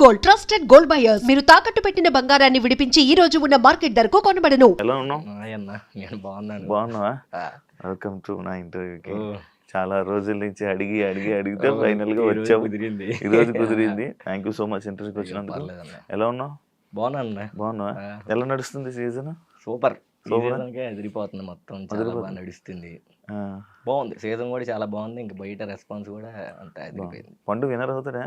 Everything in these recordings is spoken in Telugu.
Gold, trusted gold buyers. మీరు తాకట్టు పెట్టిన బంగారాన్ని విడిపించి ఈ రోజు ఉన్న మార్కెట్ ధరకు కొనబడను. ఎలా ఉన్నావు? నేను బాగున్నాను. బాగున్నావా? ఆ, వెల్కమ్ టు నా ఇంటర్వ్యూకి. ఓ, చాలా రోజుల నుంచి అడిగితే ఓ, ఫైనల్ గా ఈ రోజు వచ్చావు. కుదిరింది. ఈ రోజు కుదిరింది. థ్యాంక్ యూ సో మచ్ ఇంటర్వ్యూకి వచ్చినందుకు. పర్లేదన్న. ఎలా ఉన్నావు? బాగున్నాను. బాగున్నావా? ఎలా నడుస్తుంది సీజన్? సూపర్. సూపర్. సీజన్కే ఎదిరిపోతుంది, మొత్తం చాలా బాగా నడుస్తుంది. ఆ, బాగుంది, సీజన్ కూడా చాలా బాగుంది. ఇంకా బయట రెస్పాన్స్ కూడా అంత ఎదిరిపోయింది. పండు వినర్ అవుతాడా?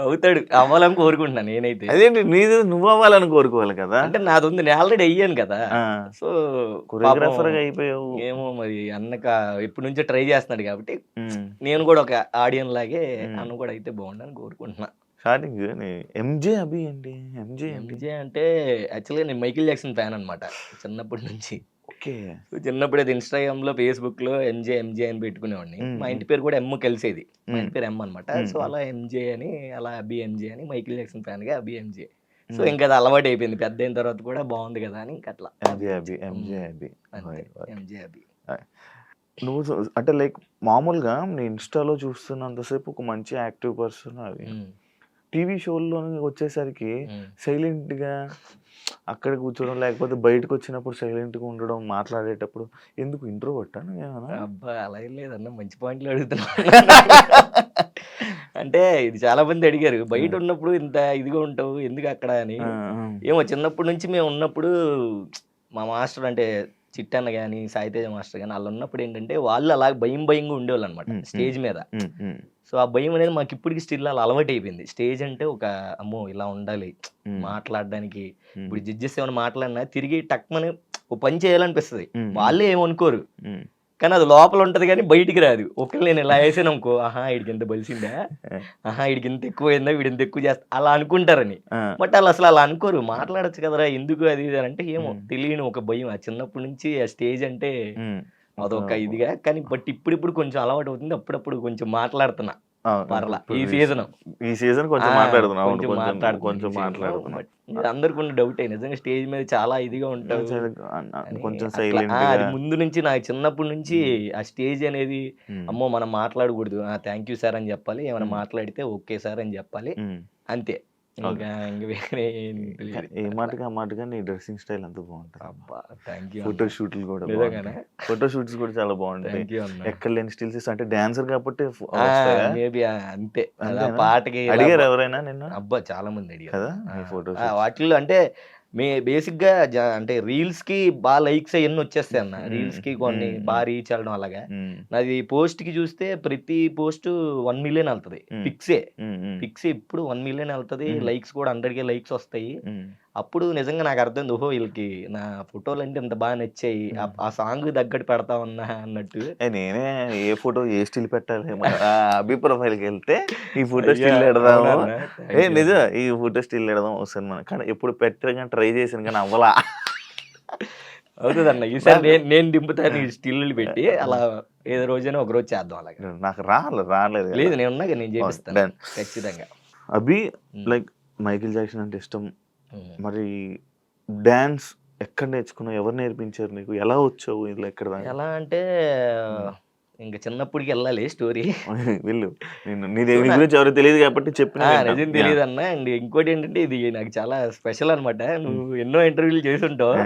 అవుతాడు, అవ్వాలని కోరుకుంటున్నాను నేనైతే. అదేంటి నీది నువ్వు అవ్వాలని కోరుకోవాలి కదా. అంటే నాది ఉంది, నేను ఆల్రెడీ అయ్యాను కదా. సో కొరియోగ్రాఫర్ గా అయిపోయావు. ఏమో మరి అన్నక ఎప్పటి నుంచో ట్రై చేస్తున్నాడు కాబట్టి ఉమ్. నేను కూడా ఒక ఆడియన్ లాగే అన్న కూడా అయితే బాగుండని కోరుకుంటున్నా. స్టార్టింగ్ ఎంజే అభి ఏంటి? ఎంజే ఏంటి? ఎంజే అంటే యాక్చువల్గా నేను మైకిల్ జాక్సన్ ఫ్యాన్ అనమాట చిన్నప్పటి నుంచి. ఓకే. సో చిన్నప్పుడు అది ఇన్స్టాగ్రామ్లో, ఫేస్బుక్లో ఎంజే ఎంజే అని పెట్టుకునేవాడిని. మా ఇంటి పేరు కూడా ఎమ్ కలిసేది. మా ఇంటి పేరు ఎమ్ అనమాట. సో అలా ఎంజే అని, అలా అబి ఎంజే అని, మైకిల్ జాక్సన్ ఫ్యాన్గా అబి ఎంజే. సో ఇంకా అది అలవాటు అయిపోయింది. పెద్ద అయిన తర్వాత కూడా బాగుంది కదా అని ఇంకా అట్లా ఎంజే అభి, ఎంజే అభి. అంతే, ఎంజే అబి. నువ్వు అంటే లైక్ మామూలుగా నేను ఇన్స్టాలో చూస్తున్నంతసేపు ఒక మంచి యాక్టివ్ పర్సన్. అది టీవీ షోల్లో వచ్చేసరికి సైలెంట్ గా అక్కడ కూర్చోవడం, లేకపోతే బయటకు వచ్చినప్పుడు సైలెంట్ గా ఉండడం, మాట్లాడేటప్పుడు ఎందుకు ఇంట్రో కొట్టాను ఏమన్నా? అబ్బా అలా ఏం లేదన్న, మంచి పాయింట్లు అడుగుతున్నా. అంటే ఇది చాలా మంది అడిగారు, బయట ఉన్నప్పుడు ఇంత ఇదిగా ఉంటావు ఎందుకు అక్కడ అని. ఏమో చిన్నప్పటి నుంచి మేము ఉన్నప్పుడు మా మాస్టర్ అంటే చిట్టన్న కానీ, సాయితేజ మాస్టర్ కానీ వాళ్ళు ఉన్నప్పుడు ఏంటంటే వాళ్ళు అలా భయంగా ఉండేవాళ్ళు అనమాట స్టేజ్ మీద. సో ఆ భయం అనేది మాకు ఇప్పటికి స్టిల్ అలా అలవాటు అయిపోయింది. స్టేజ్ అంటే ఒక అమ్మో ఇలా ఉండాలి మాట్లాడడానికి. ఇప్పుడు జడ్జెస్ ఏమైనా మాట్లాడినా తిరిగి టక్మని ఓ పని చేయాలనిపిస్తుంది. వాళ్ళే ఏమనుకోరు, కానీ అది లోపల ఉంటది కానీ బయటికి రాదు. ఒకళ్ళు నేను ఇలా వేసాను అనుకో, ఆహా వీడికి ఎంత బలిసిందా, ఆహా వీడికి ఎంత ఎక్కువైందా, వీడి ఎంత ఎక్కువ చేస్తా అలా అనుకుంటారని. బట్ వాళ్ళు అసలు అలా అనుకోరు. మాట్లాడచ్చు కదరా ఎందుకు అది ఇది అంటే ఏమో తెలియని ఒక భయం. ఆ చిన్నప్పటి నుంచి ఆ స్టేజ్ అంటే అదొక ఇదిగా. కానీ బట్ ఇప్పుడు కొంచెం అలవాటు అవుతుంది. అప్పుడప్పుడు కొంచెం మాట్లాడుతున్నా. పర్లా ఈ సీజన్ కొంచెం మాట్లాడుతున్నావు. కొంచెం మాట్లాడుతున్నా. అందరికి ఉన్న డౌట్ నిజంగా స్టేజ్ మీద చాలా ఇదిగా ఉంటారు కొంచెం అది ముందు నుంచి నాకు చిన్నప్పటి నుంచి ఆ స్టేజ్ అనేది అమ్మో మనం మాట్లాడకూడదు, థ్యాంక్ యూ సార్ అని చెప్పాలి, ఏమైనా మాట్లాడితే ఓకే సార్ అని చెప్పాలి, అంతే. ఏ మాటగా ఆ మాటగా నీ డ్రెస్సింగ్ స్టైల్ అంతా బాగుంటుంది. అబ్బా థ్యాంక్ యూ. ఫోటో షూట్లు కూడా ఫోటో షూట్స్ కూడా చాలా బాగుంటాయి. ఎక్కడ లేని స్టిల్స్ అంటే డాన్సర్ కాబట్టి మేబీ అంతే. పాటకి అడిగారు ఎవరైనా నిన్న? అబ్బా చాలా మంది అడిగారు కదా ఫోటో వాటిల్లో. అంటే బేసిక్ గా అంటే రీల్స్ కి బాగా లైక్స్ అవన్నీ వచ్చేస్తాయి అన్న. రీల్స్ కి కొన్ని బాగా రీచ్ అవ్వడం అలాగా. నాది పోస్ట్ కి చూస్తే ప్రతి పోస్ట్ 1 మిలియన్ వెళ్తుంది. ఫిక్స్ ఇప్పుడు 1 మిలియన్ వెళ్తుంది. లైక్స్ కూడా 100K లైక్స్ వస్తాయి. అప్పుడు నిజంగా నాకు అర్థం, ఓహో వీళ్ళకి నా ఫోటోలు అంటే ఇంత బాగా నచ్చాయి, ఆ సాంగ్ తగ్గట్టు పెడతా ఉన్నా అన్నట్టు. నేనే ఏ ఫోటో ఏ స్టిల్ పెట్టాలి అభి ప్రొఫైల్కి వెళ్తే ఈ ఫోటో స్టిల్ పెడదాము, నిజం ఈ ఫోటో స్టిల్ పెడదాం వస్తుంది మనం. కానీ ఎప్పుడు పెట్టగా ట్రై చేసాను కానీ అవ్వలా. అవుతుంది అన్న, ఈసారి నేను దింపుతాను స్టిల్ పెట్టి. అలా ఏదో రోజైనా ఒక రోజు చేద్దాం అలాగే. నాకు రాలేదు. లేదు నేను ఉన్నాక నేను చేపిస్తాను ఖచ్చితంగా. అభి లైక్ మైకిల్ జాక్సన్ అంటే ఇష్టం. మరి డాన్స్ ఎక్కడ నేర్చుకున్నావు? ఎవరు నేర్పించారు నీకు? ఎలా వచ్చావు ఇలా ఎక్కడ? ఎలా అంటే ఇంకా చిన్నప్పటికి వెళ్ళాలి స్టోరీ. వెళ్ళు, నీ గురించి ఎవరు తెలియదు కాబట్టి చెప్పిన నిజం తెలియదు అన్న. అండ్ ఇంకోటి ఏంటంటే ఇది నాకు చాలా స్పెషల్ అనమాట. నువ్వు ఎన్నో ఇంటర్వ్యూలు చేసి ఉంటావు,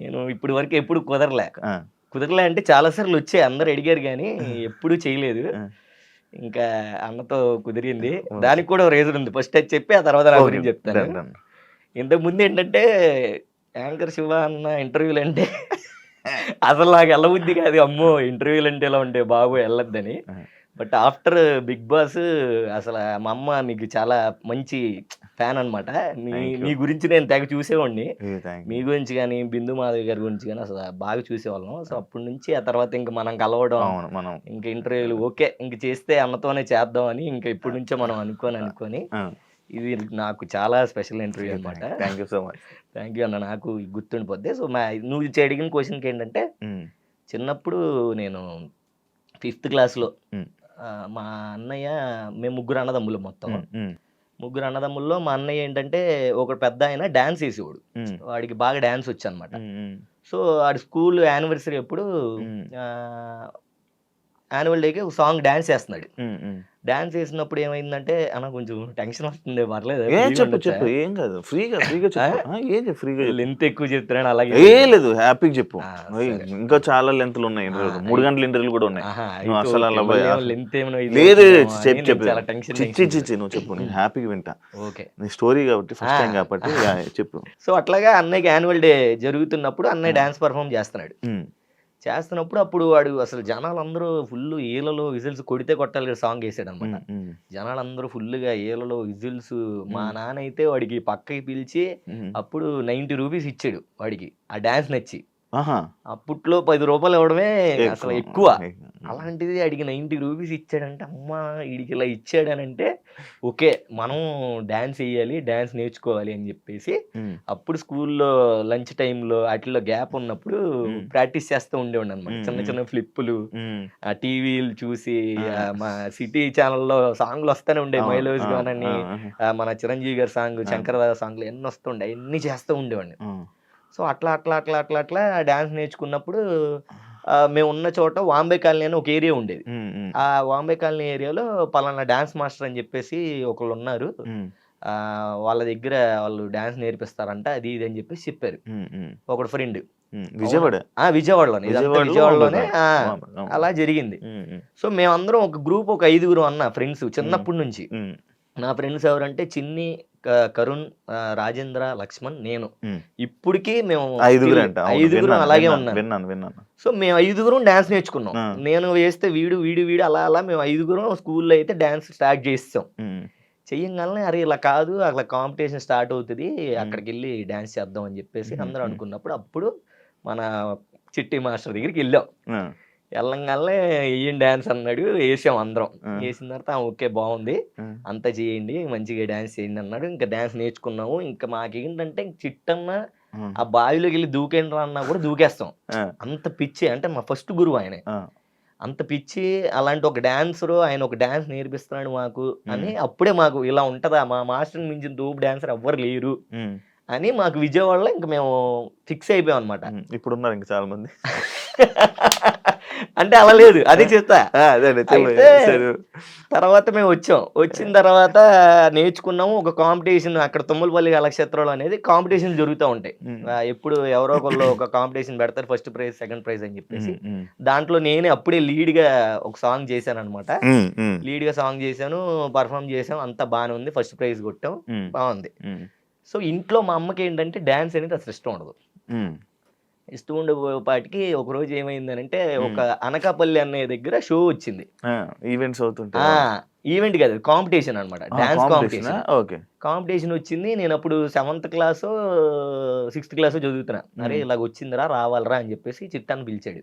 నేను ఇప్పటి వరకు ఎప్పుడు కుదరలే అంటే చాలా సార్లు వచ్చాయి, అందరు అడిగారు కానీ ఎప్పుడు చేయలేదు. ఇంకా అన్నతో కుదిరింది. దానికి కూడా రీజన్ ఉంది. ఫస్ట్ అది చెప్పి ఆ తర్వాత నా గురించి చెప్తాను. ఇంతకు ముందు ఏంటంటే యాంకర్ శివ అన్న ఇంటర్వ్యూలు అంటే అసలు నాకు వెళ్ళబుద్ధి కాదు. అమ్మో ఇంటర్వ్యూలు అంటే ఎలా ఉంటే బాబు వెళ్ళొద్దని. బట్ ఆఫ్టర్ బిగ్ బాస్ అసలు మా అమ్మ మీకు చాలా మంచి ఫ్యాన్ అనమాట. నీ గురించి నేను తెగ చూసేవాడిని. మీ గురించి కానీ, బిందు మాధవి గారి గురించి కానీ అసలు బాగా చూసేవాళ్ళం. సో అప్పటి నుంచి ఆ తర్వాత ఇంకా మనం కలవడం, ఇంకా ఇంటర్వ్యూలు ఓకే ఇంక చేస్తే అన్నతోనే చేద్దాం అని ఇంకా ఇప్పటి నుంచో మనం అనుకొని ఇది నాకు చాలా స్పెషల్ ఇంటర్వ్యూ అనమాట. Thank you so much. Thank you అన్న, నాకు గుర్తుండిపోద్ది. సో నువ్వు అడిగిన క్వశ్చన్కి ఏంటంటే చిన్నప్పుడు నేను 5th క్లాస్లో మా అన్నయ్య, మేము ముగ్గురు అన్నదమ్ములు, మొత్తం ముగ్గురు అన్నదమ్ముల్లో మా అన్నయ్య ఏంటంటే ఒక పెద్ద ఆయన డాన్స్ వేసేవాడు. వాడికి బాగా డాన్స్ వచ్చు అనమాట. సో వాడి స్కూల్ యానివర్సరీ అప్పుడు యాన్యువల్ డేకి ఒక సాంగ్ డాన్స్ చేస్తున్నాడు. డాన్స్ చేసినప్పుడు ఏమైందంటే అన్న కొంచెం టెన్షన్ వస్తుంది, పర్లేదు చెప్పు ఏం కాదు, ఫ్రీగా చెప్పు. ఏం చెప్పు, ఫ్రీగా లెంత్ ఎక్కువ చెప్తున్నాడు అలాగే. లేదు, హ్యాపీగా చెప్పు. ఇంకా చాలా లెంత్లు ఉన్నాయి, 3 గంటల ఇంటర్వ్యూలు కూడా ఉన్నాయి. నువ్వు అసలు అలా లెంత్ లేదు చెప్పు, నువ్వు చెప్పు, నేను హ్యాపీగా వింటా. ఓకే, నీ స్టోరీ కాబట్టి, ఫస్ట్ టైం కాబట్టి చెప్పు. సో అట్లాగా అన్నయ్యకి యాన్యువల్ డే జరుగుతున్నప్పుడు అన్నయ్య డాన్స్ పర్ఫామ్ చేస్తున్నాడు. అప్పుడు వాడు అసలు జనాలందరూ ఫుల్ ఈలలో విజిల్స్ కొడితే కొట్టాలి సాంగ్ వేసాడు అనమాట. జనాలందరూ ఫుల్గా ఈలలో విజిల్స్. మా నాన్న అయితే వాడికి పక్కకి పిలిచి అప్పుడు 90 రూపీస్ ఇచ్చాడు వాడికి, ఆ డాన్స్ నచ్చి. అప్పట్లో 10 రూపాయలు ఇవ్వడమే అసలు ఎక్కువ. అలాంటిది అడిగి 90 రూపీస్ ఇచ్చాడంటే, అమ్మ వీడికి ఇలా ఇచ్చాడనంటే ఓకే మనం డాన్స్ వేయాలి, డాన్స్ నేర్చుకోవాలి అని చెప్పేసి అప్పుడు స్కూల్లో లంచ్ టైంలో వాటిలో గ్యాప్ ఉన్నప్పుడు ప్రాక్టీస్ చేస్తూ ఉండేవాడు అనమాట. చిన్న చిన్న ఫ్లిప్పులు ఆ టీవీలు చూసి, మా సిటీ ఛానల్లో సాంగ్లు వస్తూనే ఉండే, మైలోజ్ గానని మన చిరంజీవి గారి సాంగ్, శంకరదాద సాంగ్లు ఎన్ని వస్తుండే, అన్ని చేస్తూ ఉండేవాడిని. సో అట్లా డాన్స్ నేర్చుకున్నప్పుడు మేము ఉన్న చోట వాంబే కాలనీ అని ఒక ఏరియా ఉండేది. ఆ వాంబే కాలనీ ఏరియాలో పలానా డాన్స్ మాస్టర్ అని చెప్పేసి ఒకళ్ళు ఉన్నారు, వాళ్ళ దగ్గర వాళ్ళు డాన్స్ నేర్పిస్తారంట, అది ఇది అని చెప్పేసి చెప్పారు ఒకడు ఫ్రెండ్. విజయవాడలోనే అలా జరిగింది. సో మేమందరం ఒక గ్రూప్, ఒక 5గురు అన్న ఫ్రెండ్స్ చిన్నప్పటి నుంచి. నా ఫ్రెండ్స్ ఎవరంటే చిన్ని, కరుణ్, రాజేంద్ర, లక్ష్మణ్, నేను. ఇప్పటికీ మేము 5గురు అలాగే ఉన్నాం. సో మేము 5గురం డాన్స్ నేర్చుకున్నాం. నేను వేస్తే వీడు అలా మేము 5గురం స్కూల్లో అయితే డాన్స్ స్టార్ట్ చేస్తాం. చెయ్యంగానే అరే ఇలా కాదు, అట్లా కాంపిటీషన్ స్టార్ట్ అవుతుంది, అక్కడికి వెళ్ళి డాన్స్ చేద్దాం అని చెప్పేసి అందరూ అనుకున్నప్పుడు అప్పుడు మన చిట్టి మాస్టర్ దగ్గరికి వెళ్ళాం. వెళ్ళంగానే ఏం డాన్స్ అన్నాడు, వేసాం అందరం. వేసిన తర్వాత ఓకే బాగుంది, అంతా చేయండి, మంచిగా డాన్స్ చేయండి అన్నాడు. ఇంకా డాన్స్ నేర్చుకున్నాము. ఇంకా మాకేంటంటే చిట్టన్న ఆ బావిలోకి వెళ్ళి దూకేండి రా అన్నా కూడా దూకేస్తాం. అంత పిచ్చి, అంటే మా ఫస్ట్ గురువు ఆయన. అంత పిచ్చి, అలాంటి ఒక డాన్సరు ఆయన ఒక డాన్స్ నేర్పిస్తున్నాడు మాకు అని అప్పుడే మాకు ఇలా ఉంటదా, మా మాస్టర్ మించిన దూపు డాన్సర్ ఎవ్వరు లేరు అని మాకు విజయవాడలో ఇంకా మేము ఫిక్స్ అయిపోయాం అనమాట. ఇప్పుడు ఉన్నారు ఇంకా చాలా మంది. అంటే అలా లేదు, అది చెప్తా. తర్వాత మేము వచ్చిన తర్వాత నేర్చుకున్నాము. ఒక కాంపిటీషన్ అక్కడ తుమ్మలపల్లి కళాక్షేత్రంలో అనేది కాంపిటీషన్ జరుగుతూ ఉంటాయి. ఎప్పుడు ఎవరో ఒకళ్ళు ఒక కాంపిటీషన్ పెడతారు, ఫస్ట్ ప్రైజ్, సెకండ్ ప్రైజ్ అని చెప్పేసి. దాంట్లో నేనే అప్పుడే లీడ్ గా ఒక సాంగ్ చేశాను అనమాట. లీడ్ గా సాంగ్ చేశాను, పర్ఫామ్ చేసాం, అంతా బాగానే ఉంది, ఫస్ట్ ప్రైజ్ కొట్టాం, బాగుంది. సో ఇంట్లో మా అమ్మకి ఏంటంటే డాన్స్ అనేది అసలు ఇష్టం ఉండదు. ఇష్టం ఉండేపాటికి ఒక రోజు ఏమైందనంటే, ఒక అనకాపల్లి అనే దగ్గర షో వచ్చింది. ఈవెంట్స్ అవుతుంటా, ఈవెంట్ కాదు, కాంపిటీషన్ అనమాట, డాన్స్ కాంపిటీషన్ వచ్చింది. నేను అప్పుడు 7th క్లాస్ 6th క్లాస్ చదువుతున్నా. అరే ఇలాగ వచ్చిందిరా, రావాలరా అని చెప్పేసి చిట్టన్న పిలిచాడు.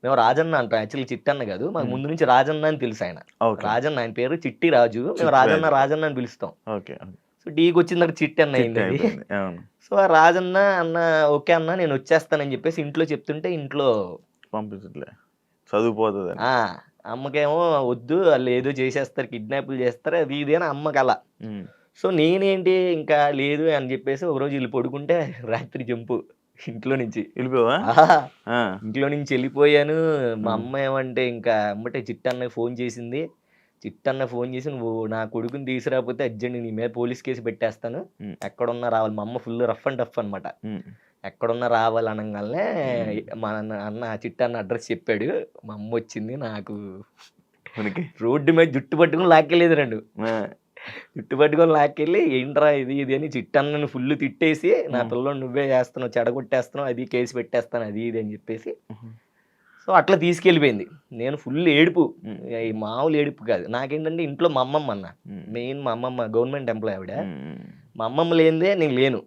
మేము రాజన్న అంటాం, యాక్చువల్లీ చిట్టన్న కాదు, మాకు ముందు నుంచి రాజన్న అని తెలుసు ఆయన. రాజన్న, ఆయన పేరు చిట్టి రాజు, మేము రాజన్న అని పిలుస్తాం. సో డీకి వచ్చిందంటే చిట్టి అన్న అయింది. సో ఆ రాజన్న అన్న ఓకే అన్న నేను వచ్చేస్తానని చెప్పేసి ఇంట్లో చెప్తుంటే, ఇంట్లో పంపించట్లే, చదువుపోతుంది. అమ్మకేమో వద్దు, వాళ్ళు ఏదో చేసేస్తారు, కిడ్నాప్లు చేస్తారు, అది ఇది అని అమ్మకి అలా. సో నేనేంటి ఇంకా లేదు అని చెప్పేసి ఒకరోజు వీళ్ళు పడుకుంటే రాత్రి జంపు ఇంట్లో నుంచి వెళ్ళిపోవా. ఇంట్లో నుంచి వెళ్ళిపోయాను. మా అమ్మ ఏమంటే ఇంకా అమ్మటే చిట్టన్న ఫోన్ చేసింది. చిట్టన్న ఫోన్ చేసి, నువ్వు నా కొడుకుని తీసుకురాకపోతే అర్జెంట్ నీ మీద పోలీస్ కేసు పెట్టేస్తాను, ఎక్కడున్నా రావాలి. మా అమ్మ ఫుల్ రఫ్ అండ్ టఫ్ అనమాట. ఎక్కడున్నా రావాలి అనగానే మా అన్న చిట్టన్న అడ్రస్ చెప్పాడు. మా అమ్మ వచ్చింది, నాకు రోడ్డు మీద జుట్టు పట్టుకుని లాక్కెళ్ళేది, జుట్టు పట్టుకొని లాక్కెళ్ళి ఏంట్రా ఇది ఇది అని చిట్టన్నని ఫుల్ తిట్టేసి, నా పిల్లలు నువ్వే చేస్తున్నావు, చెడగొట్టేస్తున్నావు, అది కేసు పెట్టేస్తాను, అది ఇది అని చెప్పేసి. సో అట్లా తీసుకెళ్ళిపోయింది. నేను ఫుల్ ఏడుపు, ఈ మామూలు ఏడుపు కాదు. నాకేంటంటే ఇంట్లో మా అమ్మమ్మ అన్న, మెయిన్ మా అమ్మమ్మ గవర్నమెంట్ ఎంప్లాయ్ ఆవిడ. మా అమ్మమ్మ లేనిదే నేను లేను.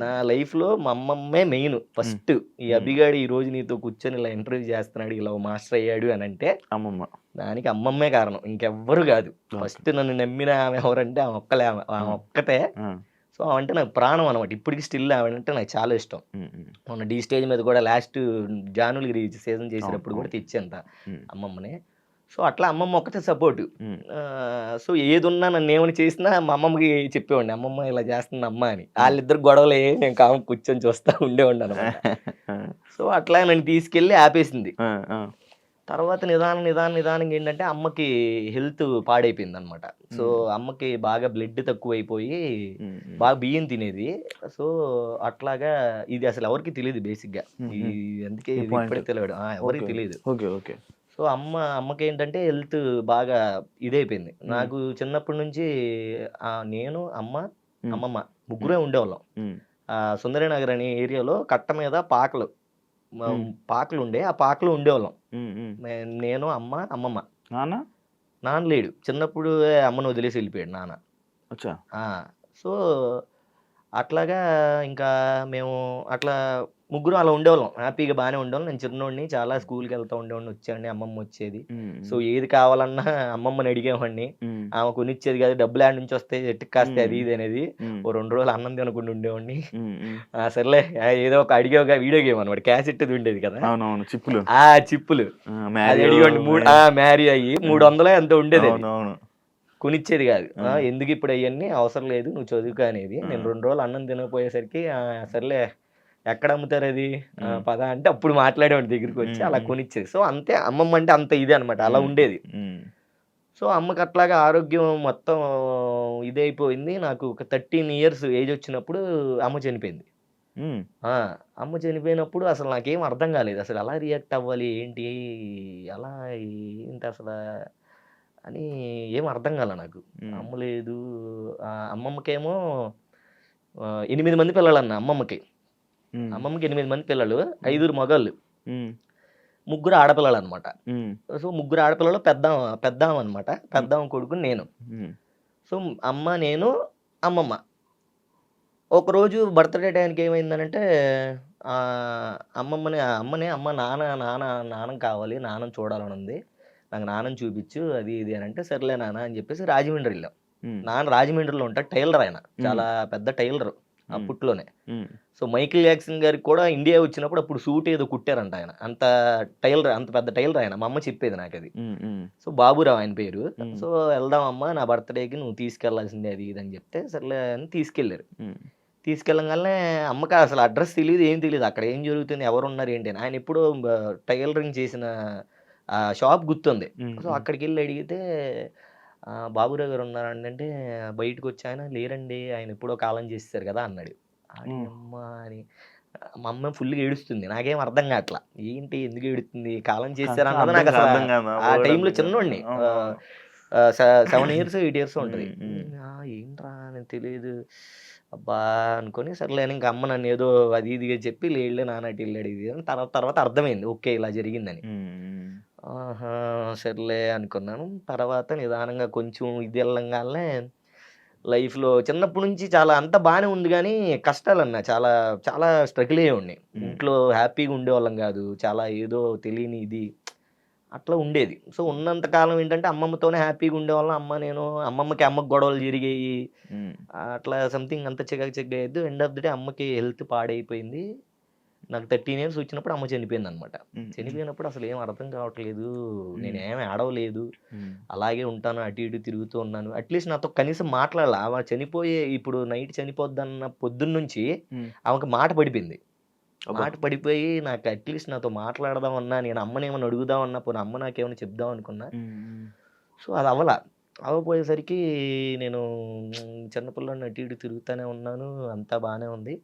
నా లైఫ్లో మా అమ్మమ్మే మెయిన్ ఫస్ట్. ఈ అభిగాడు ఈ రోజు నీతో కూర్చొని ఇలా ఇంటర్వ్యూ చేస్తున్నాడు, ఇలా మాస్టర్ అయ్యాడు అని అంటే అమ్మమ్మ, దానికి అమ్మమ్మే కారణం, ఇంకెవ్వరు కాదు. ఫస్ట్ నన్ను నమ్మిన ఆమె ఎవరంటే ఆమె ఒక్కతే. సో అంటే నాకు ప్రాణం అనమాట. ఇప్పటికి స్టిల్ ఆవిడంటే నాకు చాలా ఇష్టం. మొన్న డీ స్టేజ్ మీద కూడా లాస్ట్ జానులగిరి సీజన్ చేసినప్పుడు కూడా తెచ్చేంత అమ్మమ్మని. సో అట్లా అమ్మమ్మ ఒక్కటే సపోర్టు. సో ఏదున్నా నన్ను ఏమని చేసినా మా అమ్మమ్మకి చెప్పేవాడిని, అమ్మమ్మ ఇలా చేస్తుంది అమ్మ అని. వాళ్ళిద్దరు గొడవలే, నేను కాము కూర్చొని చూస్తూ ఉండేవాడిని అనమాట. సో అట్లా నన్ను తీసుకెళ్ళి ఆపేసింది. తర్వాత నిదానంగా ఏంటంటే అమ్మకి హెల్త్ పాడైపోయింది అనమాట. సో అమ్మకి బాగా బ్లడ్ తక్కువైపోయి బాగా బియ్యం తినేది. సో అట్లాగా ఇది అసలు ఎవరికి తెలియదు బేసిక్గా. అందుకే ఇది ఇప్పుడే తెలియదు, ఎవరికి తెలియదు. ఓకే. సో అమ్మకి ఏంటంటే హెల్త్ బాగా ఇదైపోయింది. నాకు చిన్నప్పటి నుంచి నేను అమ్మమ్మ ముగ్గురే ఉండేవాళ్ళం. సుందరనగర్ అనే ఏరియాలో కట్ట మీద పాకలు ఉండే, ఆ పాకలో ఉండేవాళ్ళం. నేను అమ్మమ్మ. నాన్న లేడు, చిన్నప్పుడు అమ్మను వదిలేసి వెళ్ళిపోయాడు నాన్న. సో అట్లాగా ఇంకా మేము అట్లా ముగ్గురు అలా ఉండేవాళ్ళం, హ్యాపీగా బాగానే ఉండేవాళ్ళం. నేను చిన్నోడిని, చాలా స్కూల్కి వెళ్తూ ఉండేవాడిని, వచ్చేవాడిని, అమ్మమ్మ వచ్చేది. సో ఏది కావాలన్నా అమ్మమ్మని అడిగేవాడిని, ఆమె కొనిచ్చేది కాదు. డబ్బులు ఆడ నుంచి వస్తాయి, ఎట్టుకు కాస్తే అది ఇది అనేది. ఓ 2 రోజులు అన్నం తినకుండా ఉండేవాడిని. సర్లే ఏదో ఒక అడిగే వీడియో గేమ్ అనమాట, క్యాసెట్ ఉండేది కదా, చిప్పులు అది అడిగేవాడిని. మ్యారీ అయ్యి 300 ఎంత ఉండేది, కొనిచ్చేది కాదు. ఎందుకు ఇప్పుడు అవన్నీ అవసరం లేదు, నువ్వు చదువుకు అనేది. నేను 2 రోజులు అన్నం తినకపోయేసరికి సర్లే ఎక్కడ అమ్ముతారు అది, పద అంటే అప్పుడు మాట్లాడేవాడి దగ్గరికి వచ్చి అలా కొనిచ్చేది. సో అంతే, అమ్మమ్మ అంటే అంత ఇదే అనమాట, అలా ఉండేది. సో అమ్మకి అట్లాగా ఆరోగ్యం మొత్తం ఇదైపోయింది. నాకు ఒక 13 years ఏజ్ వచ్చినప్పుడు అమ్మ చనిపోయింది. అమ్మ చనిపోయినప్పుడు అసలు నాకేం అర్థం కాలేదు, అసలు ఎలా రియాక్ట్ అవ్వాలి, ఏంటి అలా ఏంటి అసలు అని ఏం అర్థం కాల నాకు. అమ్మ లేదు. అమ్మమ్మకేమో 8 మంది పిల్లలు అన్న అమ్మమ్మకి 8 మంది పిల్లలు, 5 మగళ్ళు, 3 ఆడపిల్లలు అనమాట. సో 3 ఆడపిల్లలు పెద్దాం అనమాట, పెద్దాం కొడుకు నేను. సో అమ్మ, నేను, అమ్మమ్మ. ఒకరోజు బర్త్డే టైంకి ఏమైందనంటే అమ్మ నాన్న కావాలి, నాన్నని చూడాలని ఉంది, నాకు నాన్నని చూపించు అది ఇది అని అంటే, సర్లే నాన్న అని చెప్పేసి రాజమండ్రి వెళ్ళాం. నాన్న రాజమండ్రిలో ఉంటాడు, టైలర్ ఆయన, చాలా పెద్ద టైలర్ అప్పట్లోనే. సో మైకిల్ జాక్సన్ గారికి కూడా ఇండియా వచ్చినప్పుడు అప్పుడు సూట్ ఏదో కుట్టారంట ఆయన, అంత టైలర్, అంత పెద్ద టైలర్ ఆయన. మా అమ్మ చెప్పేది నాకు అది. సో బాబురావు ఆయన పేరు. సో వెళ్దాం అమ్మ, నా బర్త్డేకి నువ్వు తీసుకెళ్లాల్సిందే అది ఇది అని చెప్తే, సర్లే అని తీసుకెళ్లారు. తీసుకెళ్ళగానే అమ్మకి అసలు అడ్రస్ తెలియదు, ఏం తెలియదు, అక్కడ ఏం జరుగుతుంది, ఎవరు ఉన్నారు ఏంటి అని. ఆయన ఎప్పుడో టైలరింగ్ చేసిన షాప్ గుర్తుంది. సో అక్కడికి వెళ్ళి అడిగితే బాబురావు గారు ఉన్నారంటే, బయటకు వచ్చి ఆయన లేరండి, ఆయన ఎప్పుడో కాలం చేస్తారు కదా అన్నాడు. అమ్మ అని మా అమ్మ ఫుల్గా ఏడుస్తుంది. నాకేం అర్థం కావట్లా, ఏంటి ఎందుకు ఏడుతుంది, కాలం చేస్తారు అన్నది నాకు అసలు. ఆ టైంలో చిన్నోడిని, 7 years 8 years ఉంటుంది. ఏంట్రా అని తెలియదు అబ్బా అనుకొని, సర్లే ఇంకా అమ్మ నన్ను ఏదో అది ఇదిగా చెప్పి లేళ్ళే నాన్నటి వెళ్ళాడు ఇది అని. తర్వాత అర్థమైంది, ఓకే ఇలా జరిగిందని. సర్లే అనుకున్నాను. తర్వాత నిదానంగా కొంచెం ఇది వెళ్ళంగానే లైఫ్లో చిన్నప్పటి నుంచి చాలా అంత బాగానే ఉంది, కానీ కష్టాలన్నా చాలా చాలా స్ట్రగుల్ అయ్యేవాడిని. ఇంట్లో హ్యాపీగా ఉండేవాళ్ళం కాదు, చాలా ఏదో తెలియని ఇది అట్లా ఉండేది. సో ఉన్నంతకాలం ఏంటంటే అమ్మమ్మతోనే హ్యాపీగా ఉండేవాళ్ళం. అమ్మమ్మకి గొడవలు జరిగాయి, అట్లా సంథింగ్ అంత చెగ్గ అయ్యేది. ఎండ్ ఆఫ్ ది డే అమ్మకి హెల్త్ పాడైపోయింది. నాకు 13 years వచ్చినప్పుడు అమ్మ చనిపోయింది అనమాట. చనిపోయినప్పుడు అసలు ఏం అర్థం కావట్లేదు, నేనేమి ఆడవలేదు, అలాగే ఉంటాను, అటు ఇటు తిరుగుతూ ఉన్నాను. అట్లీస్ట్ నాతో కనీసం మాట్లాడాలి. ఆమె ఇప్పుడు నైట్ చనిపోద్దన్న పొద్దున్న నుంచి ఆమెకు మాట పడిపోయి నాకు అట్లీస్ట్ నాతో మాట్లాడదామన్నా, నేను అమ్మనేమన్నా అడుగుదామన్నా, పోనీ అమ్మ నాకేమైనా చెప్దాం అనుకున్నా. సో అది అవ్వపోయేసరికి నేను చిన్నపిల్లని అటు ఇటు తిరుగుతూనే ఉన్నాను, అంతా బాగానే ఉంది.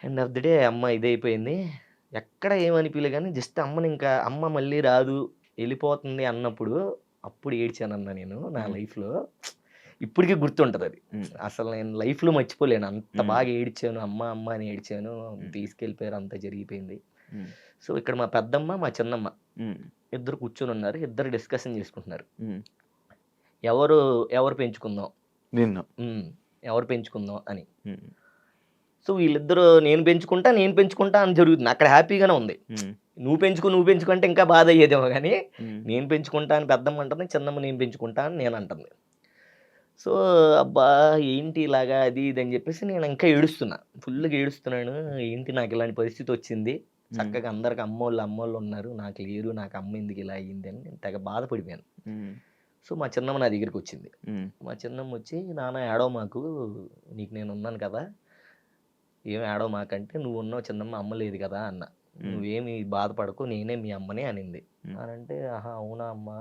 ఎండ్ ఆఫ్ ది డే అమ్మ ఇదైపోయింది. ఎక్కడ ఏమనిపించలే, కానీ జస్ట్ అమ్మ మళ్ళీ రాదు, వెళ్ళిపోతుంది అన్నప్పుడు అప్పుడు ఏడ్చానన్నా నేను నా లైఫ్లో. ఇప్పటికీ గుర్తుంటుంది అది, అసలు నేను లైఫ్లో మర్చిపోలేను. అంత బాగా ఏడ్చాను, అమ్మ అని ఏడ్చాను. తీసుకెళ్ళిపోయారు, అంతా జరిగిపోయింది. సో ఇక్కడ మా పెద్దమ్మ, మా చిన్నమ్మ ఇద్దరు కూర్చొని ఉన్నారు, ఇద్దరు డిస్కషన్ చేసుకుంటున్నారు. ఎవరు పెంచుకుందాం ఎవరు పెంచుకుందాం అని. సో వీళ్ళిద్దరు నేను పెంచుకుంటా అని జరుగుతుంది. అక్కడ హ్యాపీగానే ఉంది. నువ్వు పెంచుకు అంటే ఇంకా బాధ అయ్యేదేమో, కానీ నేను పెంచుకుంటా అని పెద్దమ్మ అంటుంది, చిన్నమ్మ నేను పెంచుకుంటా అని నేను అంటుంది. సో అబ్బా ఏంటి ఇలాగా అది ఇది అని చెప్పేసి నేను ఇంకా ఫుల్గా ఏడుస్తున్నాను. ఏంటి నాకు ఇలాంటి పరిస్థితి వచ్చింది, చక్కగా అందరికి అమ్మోళ్ళు ఉన్నారు, నాకు లేరు, నాకు అమ్మ ఎందుకు ఇలా అయ్యింది అని నేను తెగ బాధపడిపోయాను. సో మా చిన్నమ్మ నా దగ్గరికి వచ్చింది. మా చిన్నమ్మ వచ్చి, నాన్న ఏడవ మాకు, నీకు నేను ఉన్నాను కదా, ఏమి ఏడవ మాకంటే, నువ్వు ఉన్నావు చిన్నమ్మ, అమ్మ లేదు కదా అన్న, నువ్వేమి బాధపడకు, నేనే మీ అమ్మనే అనింది. అని అంటే ఆహా అవునా అమ్మా,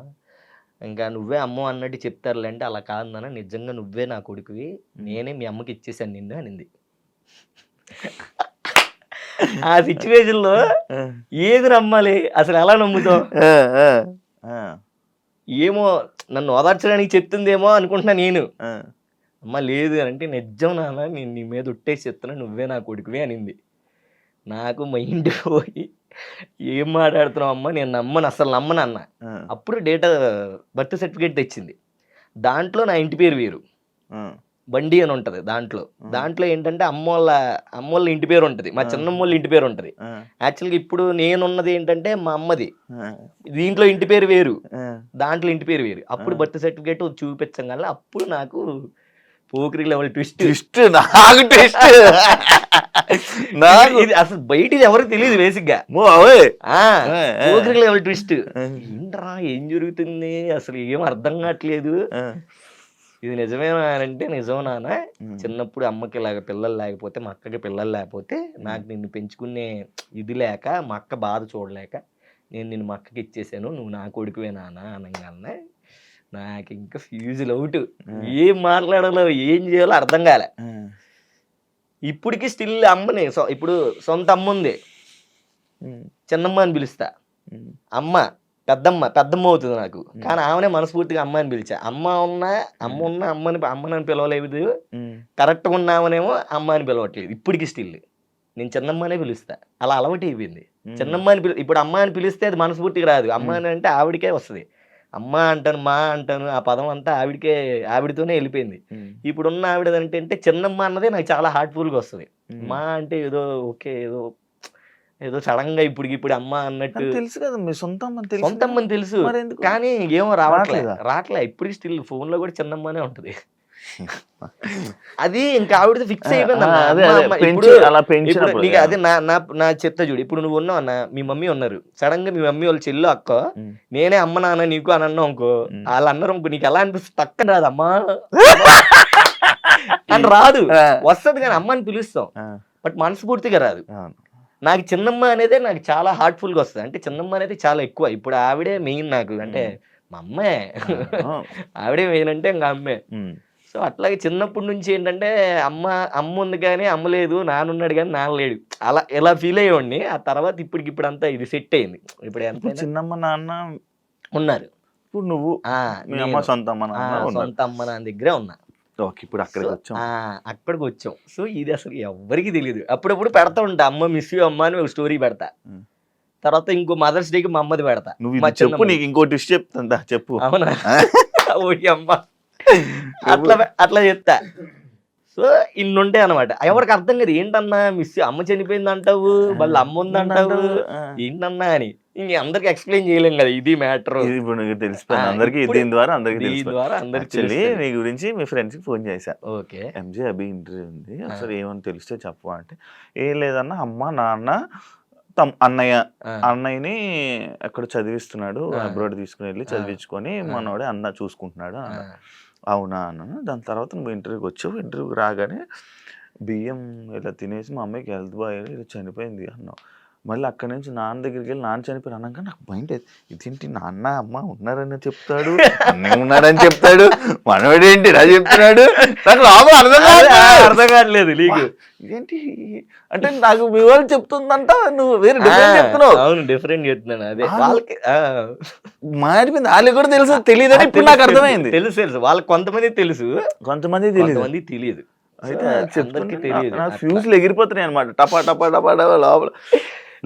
ఇంకా నువ్వే అమ్మ అన్నట్టు చెప్తారులే అంటే అలా కాదు నాన్న, నిజంగా నువ్వే నా కొడుకువి, నేనే మీ అమ్మకి ఇచ్చేసాను నిన్ను అనింది. ఆ సిచ్యువేషన్ లో ఏది నమ్మాలి, అసలు ఎలా నమ్ముతావు? ఏమో నన్ను ఓదార్చడానికి చెప్తుందేమో అనుకుంటున్నా నేను. అమ్మ లేదు అని అంటే నిజం నాన్న, నేను నీ మీద ఒట్టేసి చెప్తున్నా, నువ్వే నా కొడుకువి అనింది. నాకు మైండ్ పోయి ఏం మాట్లాడుతున్నావు అమ్మ, నేను నమ్మను, అసలు నమ్మను అన్న. అప్పుడు బర్త్ సర్టిఫికేట్ తెచ్చింది. దాంట్లో నా ఇంటి పేరు వేరు, బండి అని ఉంటది. దాంట్లో ఏంటంటే అమ్మోళ్ళ ఇంటి పేరు ఉంటది, మా చిన్నమ్మోళ్ళ ఇంటి పేరు ఉంటది. యాక్చువల్గా ఇప్పుడు నేనున్నది ఏంటంటే మా అమ్మది, దీంట్లో ఇంటి పేరు వేరు, దాంట్లో ఇంటి పేరు వేరు. అప్పుడు బర్త్ సర్టిఫికేట్ చూపించగల అప్పుడు నాకు పోకిరి లెవెల్ ట్విస్ట్ నాకు ట్విస్ట్ ఇది అసలు బయటిది ఎవరికి తెలియదు బేసిక్ గా. పోకిరి లెవెల్ ట్విస్ట్ ఏంట్రా, ఏం జరుగుతుంది అసలు ఏం అర్థం కావట్లేదు. ఇది నిజమేనా అంటే నిజం నాన్న, చిన్నప్పుడు అమ్మకి ఇలాగ పిల్లలు లేకపోతే, మా అక్కకి పిల్లలు లేకపోతే, నాకు నిన్ను పెంచుకునే ఇది లేక, మా అక్క బాధ చూడలేక నేను నిన్ను మా అక్కకి ఇచ్చేసాను, నువ్వు నా కొడుకువే నాన్న అనగానే నాకు ఇంకా ఫ్యూజులు అవుట్. ఏం మాట్లాడాలో ఏం చేయాలో అర్థం కాలే. ఇప్పటికి స్టిల్ అమ్మని, ఇప్పుడు సొంత అమ్మ ఉంది, చిన్నమ్మ అని పిలుస్తా. అమ్మ పెద్దమ్మ అవుతుంది నాకు, కానీ ఆమెనే మనస్ఫూర్తిగా అమ్మ అని పిలిచా. అమ్మ ఉన్నా అమ్మని పిలవలేదు, కరెక్ట్గా ఉన్నామనేమో అమ్మ అని పిలవట్లేదు. ఇప్పటికి స్టిల్ నేను చిన్నమ్మనే పిలుస్తా, అలా అలవాటు అయిపోయింది. చిన్నమ్మ అని ఇప్పుడు అమ్మ అని పిలిస్తే అది మనస్ఫూర్తిగా రాదు, అమ్మ అని అంటే ఆవిడకే వస్తుంది. అమ్మ అంటాను, మా అంటాను, ఆ పదం అంతా ఆవిడతోనే వెళ్ళిపోయింది. ఇప్పుడున్న ఆవిడ అంటే చిన్నమ్మ అన్నదే నాకు చాలా హార్ట్ఫుల్గా వస్తుంది. మా అంటే ఏదో ఓకే, ఏదో సడన్ గా ఇప్పుడు అమ్మ అన్నట్టు తెలుసు కదా, మీ సొంతమ్మని తెలుసు, కానీ ఏమో రావట్లే. ఇప్పటికి స్టిల్ ఫోన్ లో కూడా చిన్నమ్మనే ఉంటది. అది ఇంకా ఆవిడ ఫిక్స్ అయిపోయింది. అదే నా చెత్త చూడు, ఇప్పుడు నువ్వు ఉన్నావు అన్న, మీ మమ్మీ ఉన్నారు, సడన్ గా మీ మమ్మీ వాళ్ళ చెల్లు అక్క నేనే అమ్మ నాన్న నీకు అని అన్నావు అనుకో, వాళ్ళు అన్నారు అనుకో, నీకు ఎలా అనిపిస్తుంది? పక్కన రాదు అమ్మా అని రాదు, వస్తుంది కానీ అమ్మ అని పిలుస్తాం, బట్ మనస్ఫూర్తిగా రాదు. నాకు చిన్నమ్మ అనేది నాకు చాలా హార్ట్ఫుల్ గా వస్తుంది. అంటే చిన్నమ్మ అనేది చాలా ఎక్కువ. ఇప్పుడు ఆవిడే మెయిన్ నాకు, అంటే మా అమ్మే ఆవిడే మెయిన్ అంటే ఇంకా అమ్మే. సో అట్లాగే చిన్నప్పటి నుంచి ఏంటంటే అమ్మ ఉంది కానీ అమ్మ లేదు, నాన్నున్నాడు కానీ నాన్న లేడు, అలా ఎలా ఫీల్ అయ్యేవాడిని. ఆ తర్వాత ఇప్పుడు అంతా ఇది సెట్ అయింది. ఇప్పుడు ఎంత చిన్నమ్మ నాన్న ఉన్నారు, ఇప్పుడు నువ్వు సొంత అమ్మ నాన్న దగ్గరే ఉన్నా. ఇప్పుడు అక్కడికి వచ్చాం. సో ఇది అసలు ఎవరికి తెలియదు. అప్పుడప్పుడు పెడతా ఉంటా, అమ్మ మిస్ యూ అమ్మ అని ఒక స్టోరీ పెడతా. తర్వాత ఇంకో మదర్స్ డేకి మా అమ్మది పెడతా. చెప్పు, నీకు ఇంకో ట్విస్ట్ చెప్తా, చెప్పు. అవునా? ఓకే అమ్మ, అట్లా చెప్తా. సో ఇన్నుంటాయి అనమాట. ఎవరికి అర్థం కాదు, ఏంటన్నా మిస్ అమ్మ చనిపోయింది అంటావు, మళ్ళీ అమ్మ ఉంది అంటావు, ఏంటన్నా అని. ఇంక అందరికి ఎక్స్ప్లెయిన్ చేయలేం కదా, ఇది మ్యాటర్. నీ గురించి మీ ఫ్రెండ్స్ కి ఫోన్ చేశా, ఓకే ఎంజే అభి ఇంటర్వ్యూ ఉంది, అసలు ఏమని తెలిస్తే చెప్పు అంటే, ఏం లేదన్నా అమ్మ నాన్న అన్నయ్యని ఎక్కడ చదివిస్తున్నాడు, అబ్రాడ్ తీసుకుని వెళ్ళి చదివించుకొని మనోడే అన్న చూసుకుంటున్నాడు. అవునా అన్నాను. దాని తర్వాత నువ్వు ఇంటర్వ్యూకి వచ్చావు, ఇంటర్వ్యూకి రాగానే బియ్యం ఇలా తినేసి మా అమ్మాయికి హెల్త్ బాగాలేదు, ఇలా చనిపోయింది అన్నావు. మళ్ళీ అక్కడి నుంచి నాన్న దగ్గరికి వెళ్ళి నాన్న చనిపోయి అన్నాక నాకు మైండ్ ఇదేంటి, నాన్న అమ్మ ఉన్నారని చెప్తాడు, అన్నీ ఉన్నాడని చెప్తాడు, మనవాడేంటి ఇలా చెప్తున్నాడు, నాకు లోపల అర్థం కావట్లేదు నీకు. ఇదేంటి అంటే నాకు మీ వాళ్ళు చెప్తుందంట, నువ్వు వేరే డిఫరెంట్ చెప్తున్నావు. అవును డిఫరెంట్ చెప్తున్నాను. అదే వాళ్ళకి మారిపోయింది, వాళ్ళకి కూడా తెలుసు తెలియదని ఇప్పుడు నాకు అర్థమైంది. తెలుసు వాళ్ళకి కొంతమంది తెలుసు, కొంతమంది తెలియదు. అయితే ఫ్యూజ్లు ఎగిరిపోతున్నాయి అనమాట, టపా టపా టపా టపా లోపల.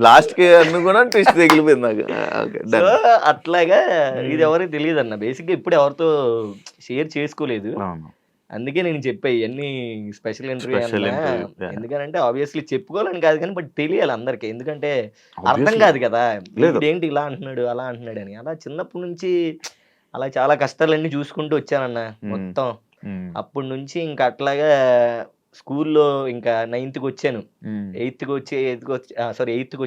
లాస్ట్ కి అన్ను కూడా ట్విస్ట్ తగిలిపోయింది నాకు. అట్లాగా ఇది ఎవరికి తెలియదు అన్న, బేసిక్ గా ఇప్పుడు ఎవరితో షేర్ చేసుకోలేదు. అందుకే నేను చెప్పాయి ఇవన్నీ స్పెషల్ ఇంటర్వ్యూ. ఎందుకంటే ఆబ్వియస్లీ చెప్పుకోవాలని కాదు కానీ బట్ తెలియాలి అందరికి, ఎందుకంటే అర్థం కాదు కదా ఏంటి ఇలా అంటున్నాడు అలా అంటున్నాడు అని. అలా చిన్నప్పటి నుంచి అలా చాలా కష్టాలన్నీ చూసుకుంటూ వచ్చానన్న మొత్తం. అప్పటి నుంచి ఇంకా అట్లాగా స్కూల్లో ఇంకా 9th కి వచ్చాను, 8th కి